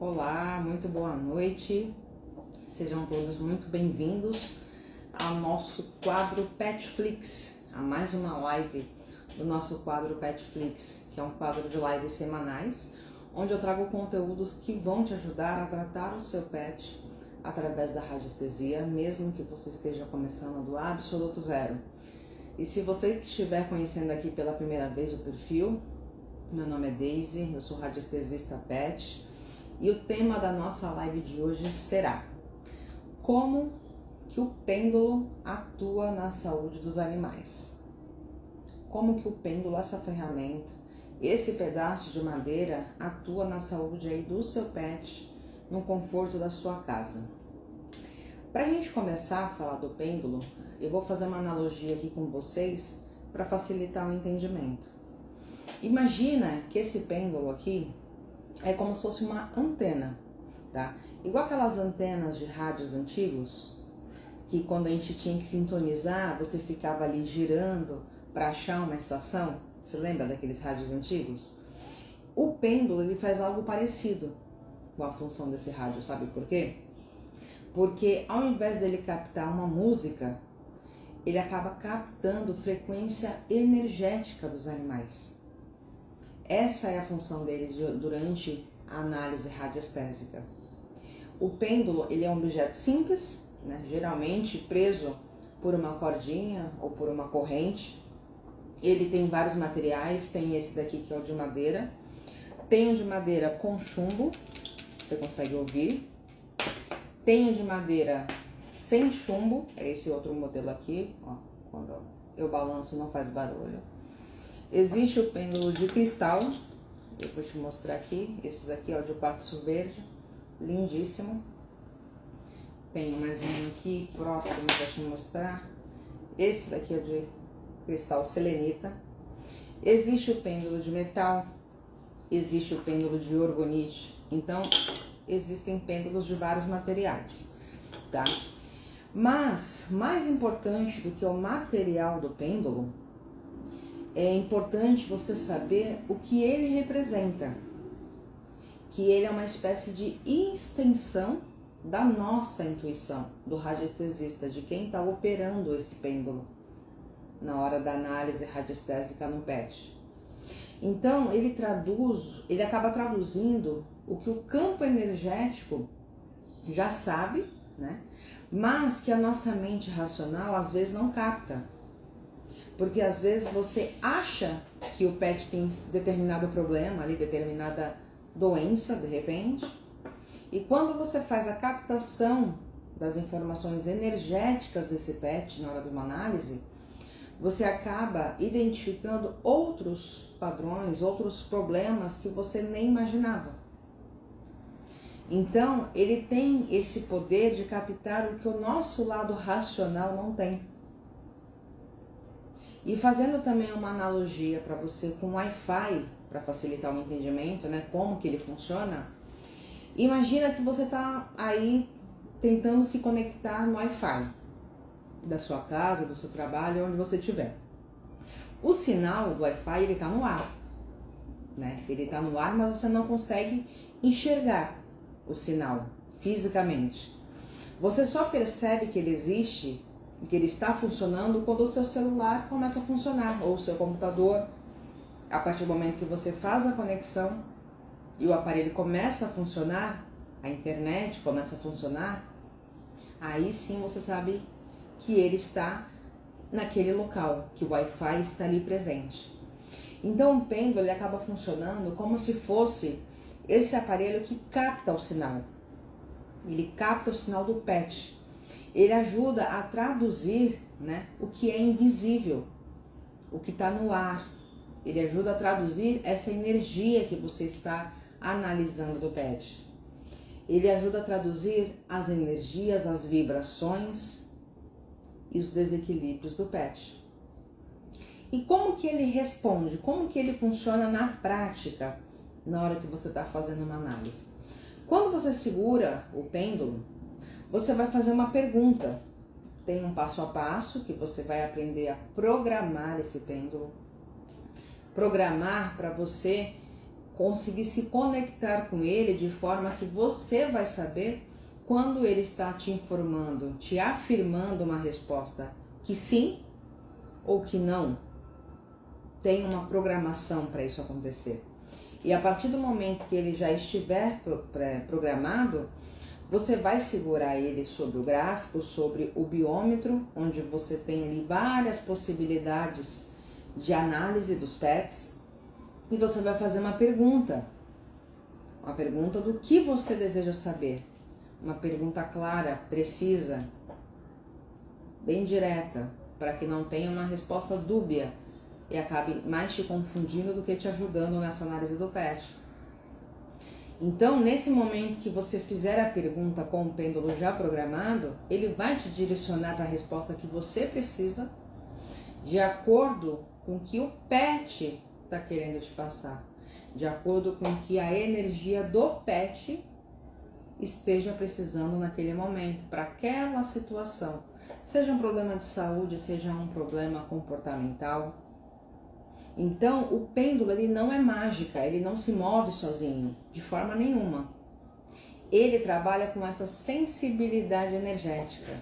Olá, muito boa noite. Sejam todos muito bem-vindos ao nosso quadro Petflix, a mais uma live do nosso quadro Petflix, que é um quadro de lives semanais, onde eu trago conteúdos que vão te ajudar a tratar o seu pet através da radiestesia, mesmo que você esteja começando do absoluto zero. E se você estiver conhecendo aqui pela primeira vez o perfil, meu nome é Daisy, eu sou radiestesista pet. E o tema da nossa live de hoje será: como que o pêndulo atua na saúde dos animais? Como que o pêndulo, essa ferramenta, esse pedaço de madeira atua na saúde aí do seu pet, no conforto da sua casa? Para a gente começar a falar do pêndulo, eu vou fazer uma analogia aqui com vocês para facilitar o entendimento. Imagina que esse pêndulo aqui é como se fosse uma antena, tá? Igual aquelas antenas de rádios antigos, que quando a gente tinha que sintonizar, você ficava ali girando para achar uma estação. Você lembra daqueles rádios antigos? O pêndulo, ele faz algo parecido com a função desse rádio, sabe por quê? Porque ao invés dele captar uma música, ele acaba captando frequência energética dos animais. Essa é a função dele durante a análise radiestésica. O pêndulo, ele é um objeto simples, né, geralmente preso por uma cordinha ou por uma corrente. Ele tem vários materiais, tem esse daqui que é o de madeira. Tem o de madeira com chumbo, você consegue ouvir. Tem o de madeira sem chumbo, é esse outro modelo aqui, ó, quando eu balanço não faz barulho. Existe o pêndulo de cristal, eu vou te mostrar aqui, esses aqui ó, de quartzo verde, lindíssimo. Tem mais um aqui próximo para te mostrar, esse daqui é de cristal selenita. Existe o pêndulo de metal, existe o pêndulo de orgonite, então existem pêndulos de vários materiais, tá? Mas, mais importante do que o material do pêndulo, é importante você saber o que ele representa, que ele é uma espécie de extensão da nossa intuição, do radiestesista, de quem está operando esse pêndulo na hora da análise radiestésica no pet. Então ele acaba traduzindo o que o campo energético já sabe, né? Mas que a nossa mente racional às vezes não capta. Porque às vezes você acha que o pet tem determinado problema ali, determinada doença de repente, e quando você faz a captação das informações energéticas desse pet na hora de uma análise, você acaba identificando outros padrões, outros problemas que você nem imaginava. Então, ele tem esse poder de captar o que o nosso lado racional não tem. E fazendo também uma analogia para você com o Wi-Fi, para facilitar o entendimento, né, como que ele funciona, imagina que você está aí tentando se conectar no Wi-Fi da sua casa, do seu trabalho, onde você estiver. O sinal do Wi-Fi, ele está no ar, né? Ele está no ar, mas você não consegue enxergar o sinal fisicamente. Você só percebe que ele existe, que ele está funcionando quando o seu celular começa a funcionar, ou o seu computador. A partir do momento que você faz a conexão e o aparelho começa a funcionar, a internet começa a funcionar, aí sim você sabe que ele está naquele local, que o Wi-Fi está ali presente. Então o pêndulo ele acaba funcionando como se fosse esse aparelho que capta o sinal. Ele capta o sinal do pet. Ele ajuda a traduzir, né, o que é invisível, o que está no ar. Ele ajuda a traduzir essa energia que você está analisando do pet. Ele ajuda a traduzir as energias, as vibrações e os desequilíbrios do pet. E como que ele responde? Como que ele funciona na prática, na hora que você está fazendo uma análise? Quando você segura o pêndulo, você vai fazer uma pergunta. Tem um passo a passo que você vai aprender a programar esse pêndulo. Programar para você conseguir se conectar com ele de forma que você vai saber quando ele está te informando, te afirmando uma resposta que sim ou que não. Tem uma programação para isso acontecer. E a partir do momento que ele já estiver programado, você vai segurar ele sobre o gráfico, sobre o biômetro, onde você tem ali várias possibilidades de análise dos PETs, e você vai fazer uma pergunta do que você deseja saber, uma pergunta clara, precisa, bem direta, para que não tenha uma resposta dúbia e acabe mais te confundindo do que te ajudando nessa análise do PET. Então, nesse momento que você fizer a pergunta com o pêndulo já programado, ele vai te direcionar para a resposta que você precisa, de acordo com o que o PET está querendo te passar, de acordo com o que a energia do PET esteja precisando naquele momento, para aquela situação. Seja um problema de saúde, seja um problema comportamental. Então, o pêndulo, ele não é mágica, ele não se move sozinho, de forma nenhuma. Ele trabalha com essa sensibilidade energética,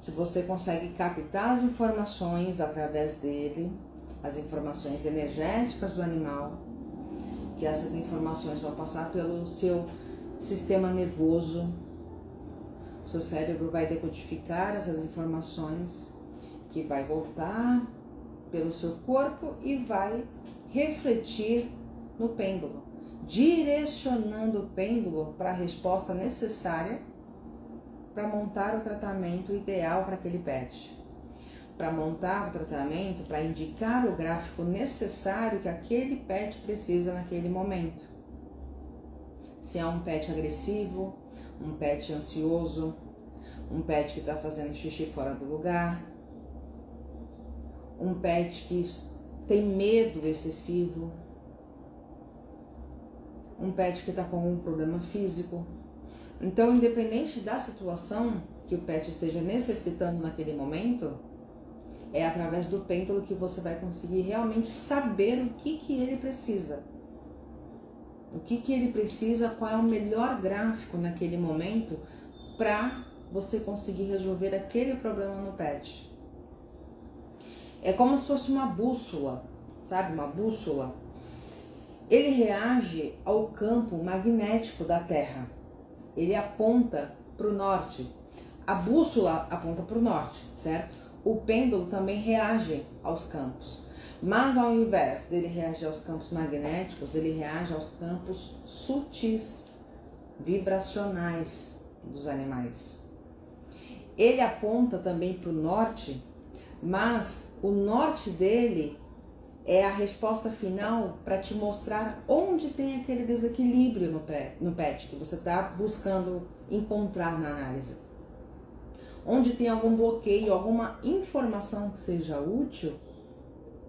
que você consegue captar as informações através dele, as informações energéticas do animal, que essas informações vão passar pelo seu sistema nervoso. O seu cérebro vai decodificar essas informações, que vai voltar pelo seu corpo e vai refletir no pêndulo, direcionando o pêndulo para a resposta necessária para montar o tratamento ideal para aquele PET, para montar o tratamento, para indicar o gráfico necessário que aquele PET precisa naquele momento. Se é um PET agressivo, um PET ansioso, um PET que está fazendo xixi fora do lugar, um PET que tem medo excessivo, um PET que está com algum problema físico. Então, independente da situação que o PET esteja necessitando naquele momento, é através do pêndulo que você vai conseguir realmente saber o que ele precisa. O que ele precisa, qual é o melhor gráfico naquele momento para você conseguir resolver aquele problema no PET. É como se fosse uma bússola, sabe? Uma bússola. Ele reage ao campo magnético da Terra. Ele aponta para o norte. A bússola aponta para o norte, certo? O pêndulo também reage aos campos. Mas ao invés dele reagir aos campos magnéticos, ele reage aos campos sutis, vibracionais dos animais. Ele aponta também para o norte, mas o norte dele é a resposta final para te mostrar onde tem aquele desequilíbrio no PET que você está buscando encontrar na análise. Onde tem algum bloqueio, alguma informação que seja útil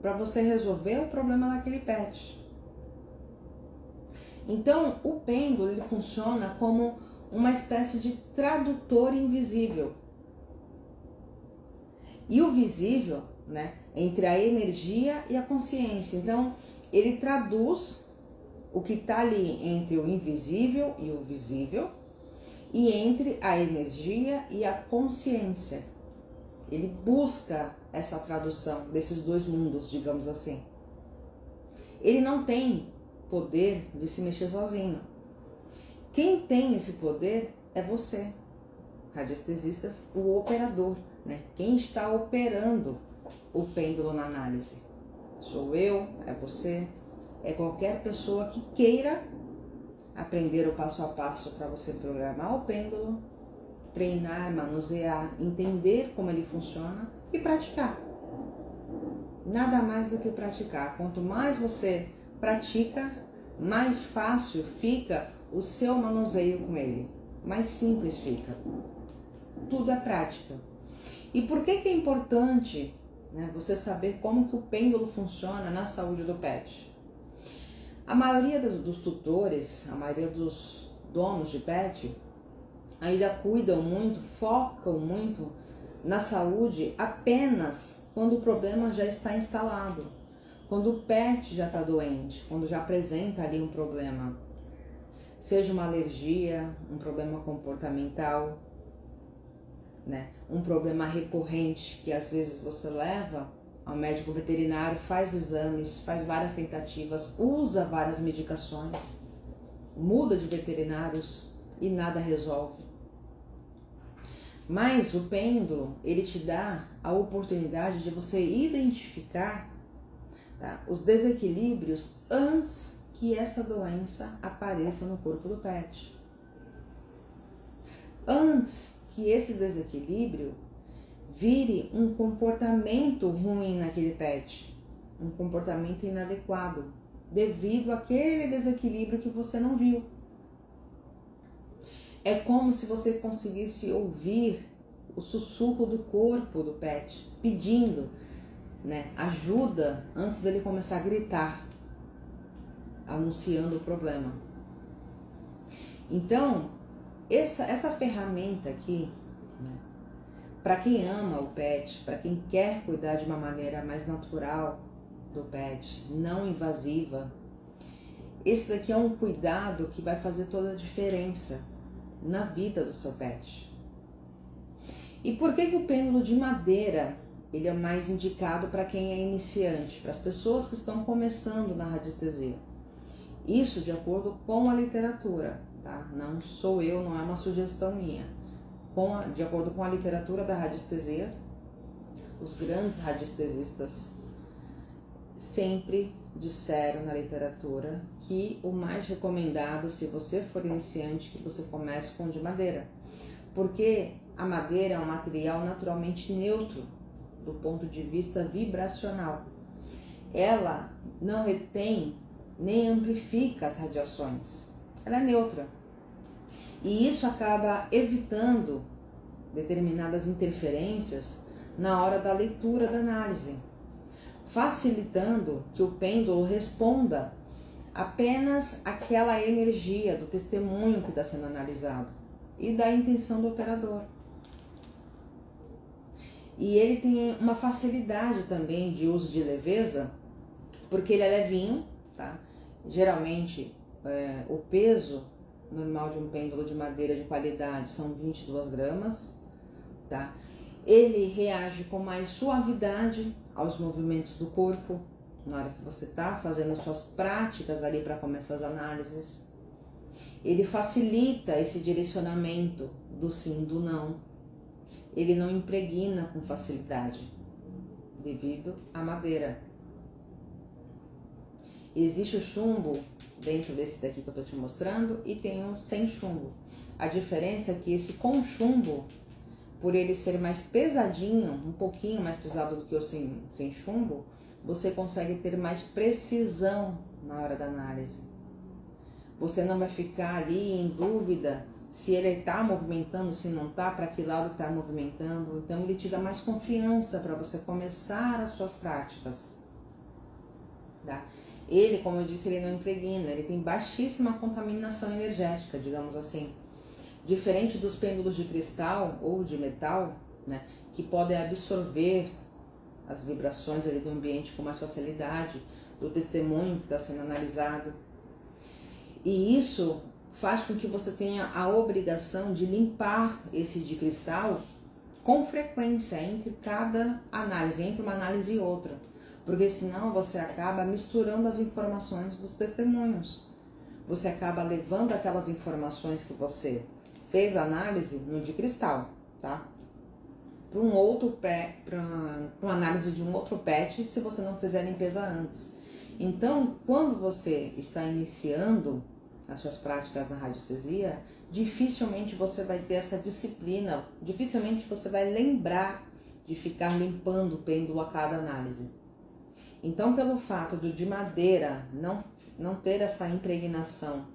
para você resolver o problema daquele PET. Então, o pêndulo ele funciona como uma espécie de tradutor invisível. E o visível, né, entre a energia e a consciência. Então, ele traduz o que está ali entre o invisível e o visível e entre a energia e a consciência. Ele busca essa tradução desses dois mundos, digamos assim. Ele não tem poder de se mexer sozinho. Quem tem esse poder é você, radiestesista, o operador, né? Quem está operando o pêndulo na análise. Sou eu, é você, é qualquer pessoa que queira aprender o passo a passo para você programar o pêndulo, treinar, manusear, entender como ele funciona e praticar. Nada mais do que praticar. Quanto mais você pratica, mais fácil fica o seu manuseio com ele. Mais simples fica. Tudo é prática. E por que é importante, né, você saber como que o pêndulo funciona na saúde do PET? A maioria dos tutores, a maioria dos donos de PET, ainda cuidam muito, focam muito na saúde apenas quando o problema já está instalado. quando o pet já está doente, quando já apresenta ali um problema, seja uma alergia, um problema comportamental, né? Um problema recorrente que às vezes você leva ao médico veterinário, faz exames, faz várias tentativas, usa várias medicações, muda de veterinários e nada resolve. Mas o pêndulo, ele te dá a oportunidade de você identificar, tá, os desequilíbrios antes que essa doença apareça no corpo do pet. Antes que esse desequilíbrio vire um comportamento ruim naquele pet, um comportamento inadequado, devido àquele desequilíbrio que você não viu. É como se você conseguisse ouvir o sussurro do corpo do pet, pedindo, né, ajuda antes dele começar a gritar, anunciando o problema. Então, essa ferramenta aqui, né, para quem ama o pet, para quem quer cuidar de uma maneira mais natural do pet, não invasiva, esse daqui é um cuidado que vai fazer toda a diferença na vida do seu pet. E por que o pêndulo de madeira ele é mais indicado para quem é iniciante, para as pessoas que estão começando na radiestesia? Isso de acordo com a literatura, tá? Não sou eu, não é uma sugestão minha. De acordo com a literatura da radiestesia, os grandes radiestesistas sempre disseram na literatura que o mais recomendado, se você for iniciante, que você comece com de madeira, porque a madeira é um material naturalmente neutro do ponto de vista vibracional. Ela não retém nem amplifica as radiações, ela é neutra. E isso acaba evitando determinadas interferências na hora da leitura da análise, facilitando que o pêndulo responda apenas àquela energia do testemunho que está sendo analisado e da intenção do operador. E ele tem uma facilidade também de uso de leveza, porque ele é levinho, tá? Geralmente o peso normal de um pêndulo de madeira de qualidade são 22 gramas, tá? Ele reage com mais suavidade aos movimentos do corpo na hora que você está fazendo suas práticas ali para começar as análises. Ele facilita esse direcionamento do sim, do não. Ele não impregna com facilidade devido à madeira. Existe o chumbo dentro desse daqui que eu estou te mostrando e tem um sem chumbo. A diferença é que esse com chumbo, por ele ser mais pesadinho, um pouquinho mais pesado do que o sem chumbo, você consegue ter mais precisão na hora da análise. Você não vai ficar ali em dúvida se ele está movimentando, se não está, para que lado está movimentando. Então ele te dá mais confiança para você começar as suas práticas, tá? Ele, como eu disse, ele não impregna, ele tem baixíssima contaminação energética, digamos assim. Diferente dos pêndulos de cristal ou de metal, né, que podem absorver as vibrações ali do ambiente com mais facilidade, do testemunho que está sendo analisado. E isso faz com que você tenha a obrigação de limpar esse de cristal com frequência entre cada análise, entre uma análise e outra, porque senão você acaba misturando as informações dos testemunhos. Você acaba levando aquelas informações que você fez a análise no de cristal, tá? Para um outro pet, para uma análise de um outro pet, se você não fizer a limpeza antes. Então, quando você está iniciando as suas práticas na radiestesia, dificilmente você vai ter essa disciplina, dificilmente você vai lembrar de ficar limpando o pêndulo a cada análise. Então, pelo fato do de madeira não ter essa impregnação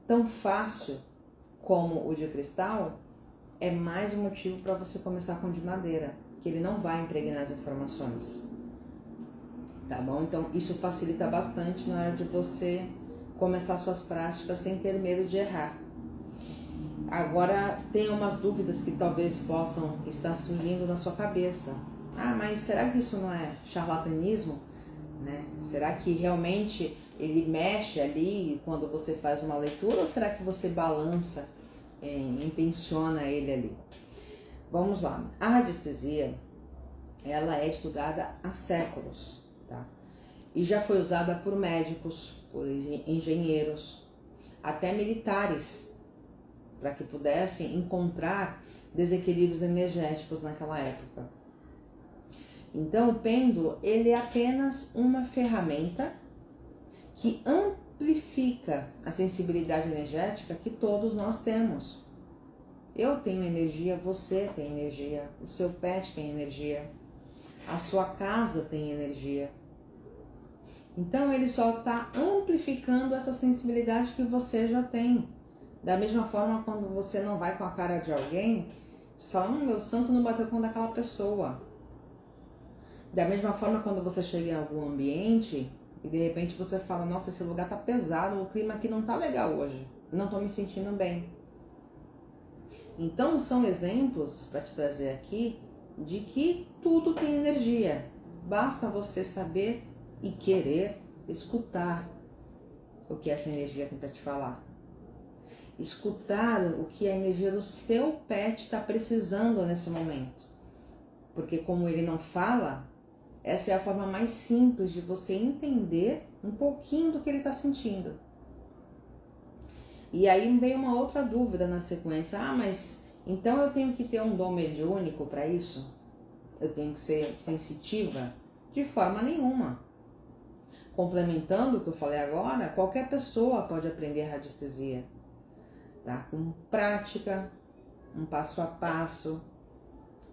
tão fácil como o de cristal, é mais um motivo para você começar com o de madeira, que ele não vai impregnar as informações. Tá bom? Então, isso facilita bastante na hora de você começar suas práticas sem ter medo de errar. Agora, tem umas dúvidas que talvez possam estar surgindo na sua cabeça. Ah, mas será que isso não é charlatanismo? né? Será que realmente ele mexe ali quando você faz uma leitura ou será que você balança, intenciona ele ali? Vamos lá. A radiestesia, ela é estudada há séculos, tá? E já foi usada por médicos, por engenheiros, até militares, para que pudessem encontrar desequilíbrios energéticos naquela época. Então, o pêndulo, ele é apenas uma ferramenta que amplifica a sensibilidade energética que todos nós temos. Eu tenho energia, você tem energia, o seu pet tem energia, a sua casa tem energia. Então, ele só está amplificando essa sensibilidade que você já tem. Da mesma forma, quando você não vai com a cara de alguém, você fala, meu santo não bateu com daquela pessoa. Da mesma forma, quando você chega em algum ambiente e de repente você fala, nossa, esse lugar tá pesado, o clima aqui não tá legal hoje, não tô me sentindo bem. Então, são exemplos para te trazer aqui de que tudo tem energia. Basta você saber e querer escutar o que essa energia tem para te falar. Escutar o que a energia do seu pet está precisando nesse momento. Porque como ele não fala, essa é a forma mais simples de você entender um pouquinho do que ele está sentindo. E aí vem uma outra dúvida na sequência. Mas então eu tenho que ter um dom mediúnico para isso? Eu tenho que ser sensitiva? De forma nenhuma. Complementando o que eu falei agora, qualquer pessoa pode aprender radiestesia, tá? Com prática, um passo a passo,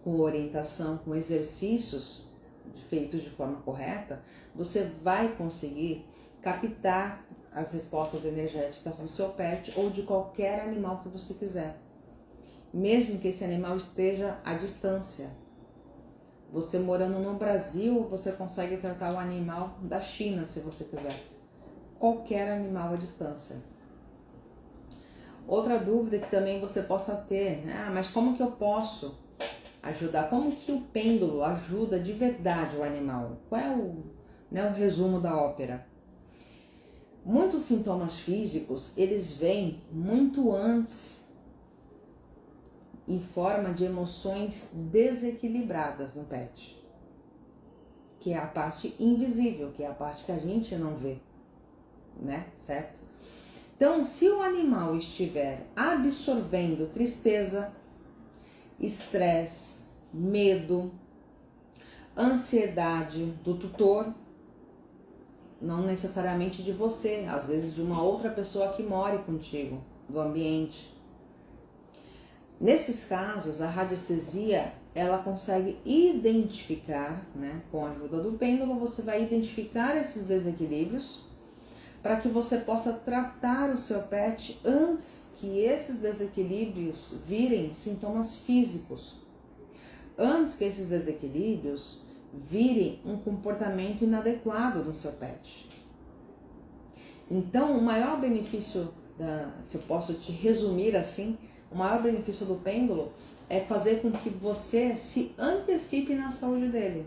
com orientação, com exercícios feitos de forma correta, você vai conseguir captar as respostas energéticas do seu pet ou de qualquer animal que você quiser, mesmo que esse animal esteja à distância. Você morando no Brasil, você consegue tratar o animal da China, se você quiser. Qualquer animal à distância. Outra dúvida que também você possa ter, né? Mas como que eu posso ajudar? Como que o pêndulo ajuda de verdade o animal? Qual é o resumo da ópera? Muitos sintomas físicos, eles vêm muito antes em forma de emoções desequilibradas no pet, que é a parte invisível, que é a parte que a gente não vê, né? Certo? Então, se o animal estiver absorvendo tristeza, estresse, medo, ansiedade do tutor, não necessariamente de você, às vezes de uma outra pessoa que more contigo, do ambiente. Nesses casos, a radiestesia, ela consegue identificar, né, com a ajuda do pêndulo, você vai identificar esses desequilíbrios para que você possa tratar o seu pet antes que esses desequilíbrios virem sintomas físicos. Antes que esses desequilíbrios virem um comportamento inadequado no seu pet. Então, o maior benefício, se eu posso te resumir assim, o maior benefício do pêndulo é fazer com que você se antecipe na saúde dele.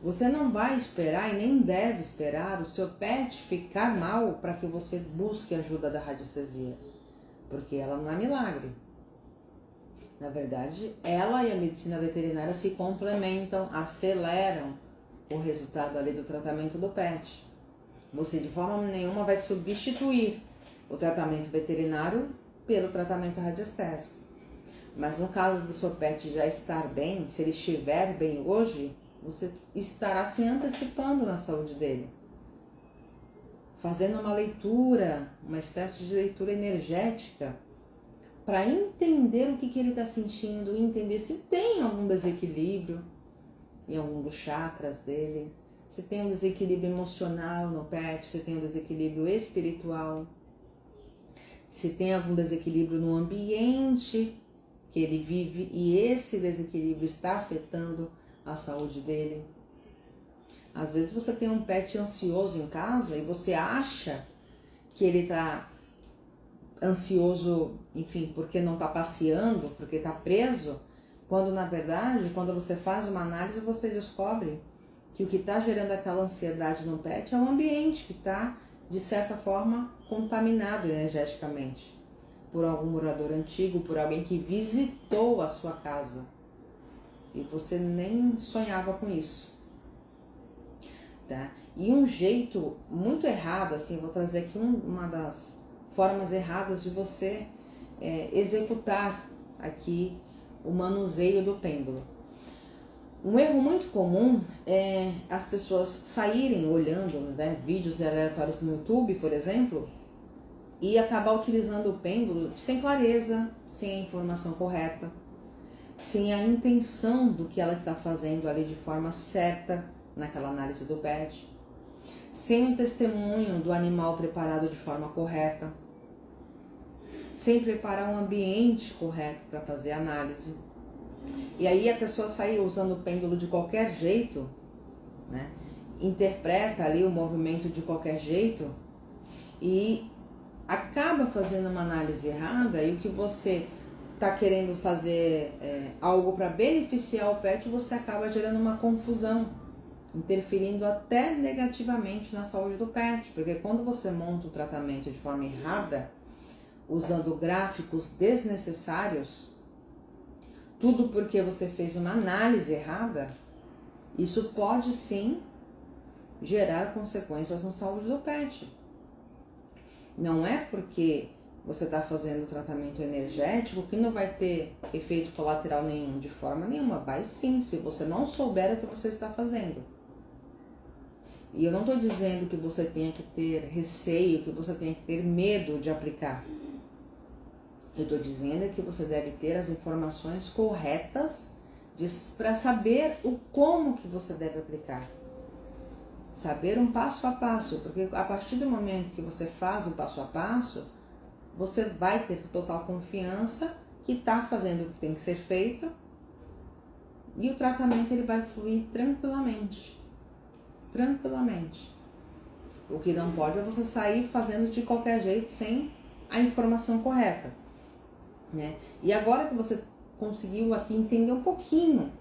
Você não vai esperar e nem deve esperar o seu pet ficar mal para que você busque a ajuda da radiestesia, porque ela não é milagre. Na verdade, ela e a medicina veterinária se complementam, aceleram o resultado ali do tratamento do pet. Você de forma nenhuma vai substituir o tratamento veterinário pelo tratamento radiestésico. Mas no caso do seu pet já estar bem, se ele estiver bem hoje, você estará se antecipando na saúde dele. Fazendo uma leitura, uma espécie de leitura energética, para entender o que ele está sentindo, entender se tem algum desequilíbrio em algum dos chakras dele, se tem um desequilíbrio emocional no pet, se tem um desequilíbrio espiritual, se tem algum desequilíbrio no ambiente que ele vive e esse desequilíbrio está afetando a saúde dele. Às vezes você tem um pet ansioso em casa e você acha que ele está ansioso, enfim, porque não está passeando, porque está preso, quando na verdade, quando você faz uma análise, você descobre que o que está gerando aquela ansiedade no pet é o ambiente que está, de certa forma, contaminado energeticamente por algum morador antigo, por alguém que visitou a sua casa e você nem sonhava com isso, tá? E um jeito muito errado, assim, vou trazer aqui uma das formas erradas de você executar aqui o manuseio do pêndulo. Um erro muito comum é as pessoas saírem olhando, né, vídeos aleatórios no YouTube, por exemplo, e acabar utilizando o pêndulo sem clareza, sem a informação correta, sem a intenção do que ela está fazendo ali de forma certa naquela análise do pet, sem um testemunho do animal preparado de forma correta, sem preparar um ambiente correto para fazer a análise. E aí a pessoa sai usando o pêndulo de qualquer jeito, né? Interpreta ali o movimento de qualquer jeito e acaba fazendo uma análise errada, e o que você está querendo fazer algo para beneficiar o pet, você acaba gerando uma confusão, interferindo até negativamente na saúde do pet, porque quando você monta o tratamento de forma errada, usando gráficos desnecessários, tudo porque você fez uma análise errada, isso pode sim gerar consequências na saúde do pet. Não é porque você está fazendo tratamento energético que não vai ter efeito colateral nenhum, de forma nenhuma. Vai sim, se você não souber o que você está fazendo. E eu não estou dizendo que você tenha que ter receio, que você tenha que ter medo de aplicar. Eu estou dizendo que você deve ter as informações corretas para saber o como que você deve aplicar. Saber um passo a passo, porque a partir do momento que você faz o passo a passo, você vai ter total confiança que está fazendo o que tem que ser feito e o tratamento ele vai fluir tranquilamente. Tranquilamente. O que não pode é você sair fazendo de qualquer jeito sem a informação correta, né? E agora que você conseguiu aqui entender um pouquinho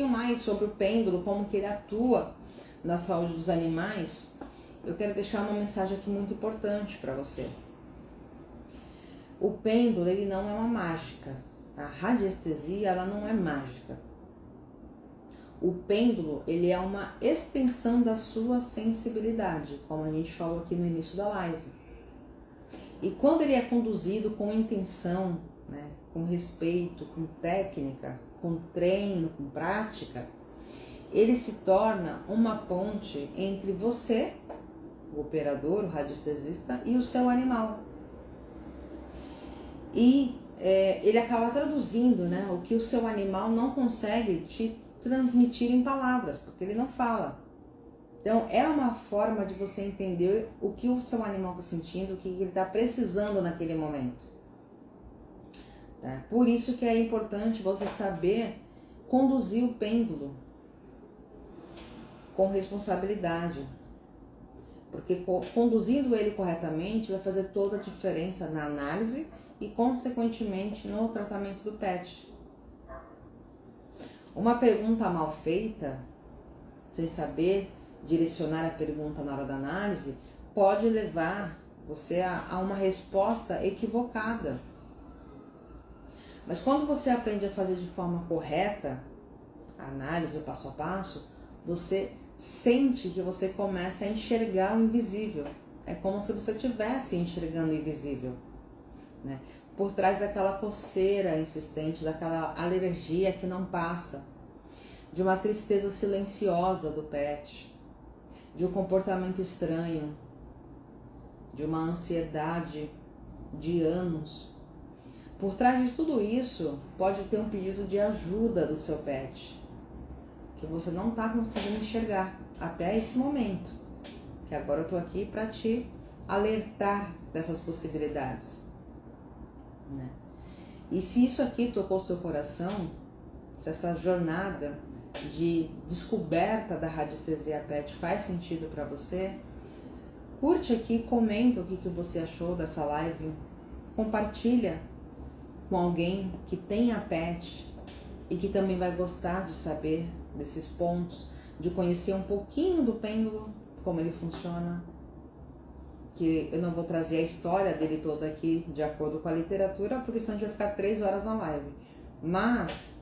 mais sobre o pêndulo, como que ele atua na saúde dos animais, eu quero deixar uma mensagem aqui muito importante para você. O pêndulo, ele não é uma mágica. A radiestesia, ela não é mágica. O pêndulo, ele é uma extensão da sua sensibilidade, como a gente falou aqui no início da live. E quando ele é conduzido com intenção, né, com respeito, com técnica, com treino, com prática, ele se torna uma ponte entre você, o operador, o radiestesista, e o seu animal. E ele acaba traduzindo, né, o que o seu animal não consegue te transmitir em palavras, porque ele não fala. Então, é uma forma de você entender o que o seu animal está sentindo, o que ele está precisando naquele momento. Tá? Por isso que é importante você saber conduzir o pêndulo com responsabilidade. Porque conduzindo ele corretamente vai fazer toda a diferença na análise e, consequentemente, no tratamento do pet. Uma pergunta mal feita, sem saber direcionar a pergunta na hora da análise, pode levar você a uma resposta equivocada. Mas quando você aprende a fazer de forma correta a análise, o passo a passo, você sente que você começa a enxergar o invisível. É como se você estivesse enxergando o invisível, né? Por trás daquela coceira insistente, daquela alergia que não passa, de uma tristeza silenciosa do pet, de um comportamento estranho, de uma ansiedade de anos. Por trás de tudo isso, pode ter um pedido de ajuda do seu pet, que você não está conseguindo enxergar até esse momento, que agora eu estou aqui para te alertar dessas possibilidades, né? E se isso aqui tocou seu coração, se essa jornada de descoberta da radiestesia pet faz sentido para você, curte aqui, comenta o que você achou dessa live, compartilha com alguém que tenha pet e que também vai gostar de saber desses pontos, de conhecer um pouquinho do pêndulo, como ele funciona, que eu não vou trazer a história dele toda aqui de acordo com a literatura, porque senão a gente vai ficar 3 horas na live. Mas,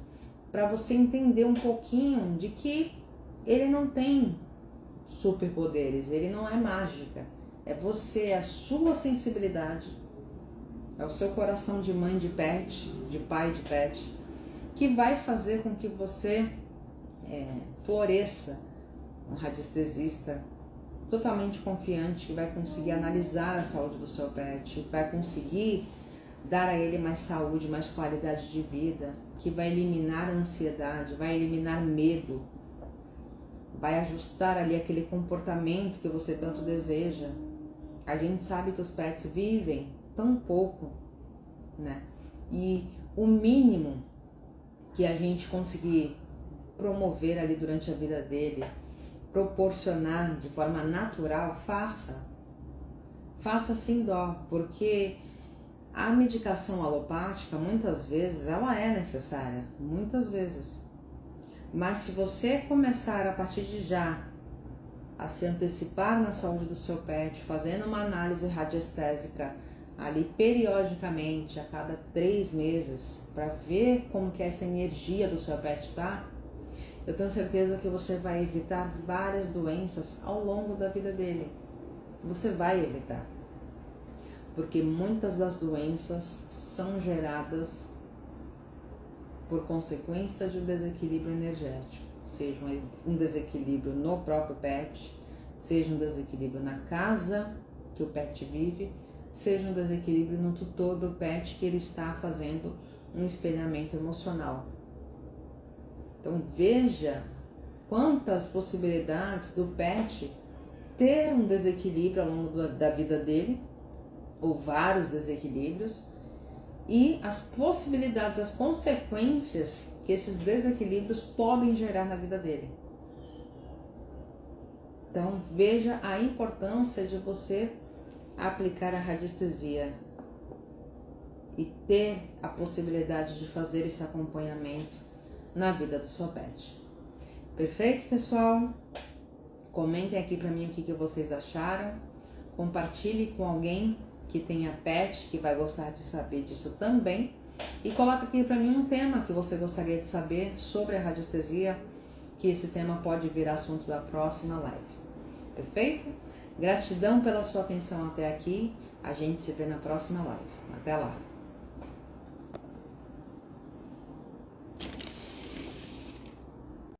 para você entender um pouquinho de que ele não tem superpoderes, ele não é mágica. É você, é a sua sensibilidade, é o seu coração de mãe de pet, de pai de pet, que vai fazer com que você floresça um radiestesista totalmente confiante, que vai conseguir analisar a saúde do seu pet, vai conseguir dar a ele mais saúde, mais qualidade de vida, que vai eliminar a ansiedade, vai eliminar medo, vai ajustar ali aquele comportamento que você tanto deseja. A gente sabe que os pets vivem tão pouco, né? E o mínimo que a gente conseguir promover ali durante a vida dele, proporcionar de forma natural, faça sem dó, porque a medicação alopática muitas vezes ela é necessária, muitas vezes, mas se você começar a partir de já a se antecipar na saúde do seu pet, fazendo uma análise radiestésica ali periodicamente, a cada 3 meses, para ver como que essa energia do seu pet está, eu tenho certeza que você vai evitar várias doenças ao longo da vida dele. Você vai evitar. Porque muitas das doenças são geradas por consequência de um desequilíbrio energético. Seja um desequilíbrio no próprio pet, seja um desequilíbrio na casa que o pet vive, seja um desequilíbrio no tutor do pet que ele está fazendo um espelhamento emocional. Então veja quantas possibilidades do pet ter um desequilíbrio ao longo da vida dele, ou vários desequilíbrios, e as possibilidades, as consequências que esses desequilíbrios podem gerar na vida dele. Então veja a importância de você aplicar a radiestesia e ter a possibilidade de fazer esse acompanhamento na vida do seu pet. Perfeito, pessoal? Comentem aqui para mim o que vocês acharam. Compartilhe com alguém que tenha pet, que vai gostar de saber disso também. E coloque aqui para mim um tema que você gostaria de saber sobre a radiestesia, que esse tema pode vir assunto da próxima live. Perfeito? Gratidão pela sua atenção até aqui. A gente se vê na próxima live. Até lá!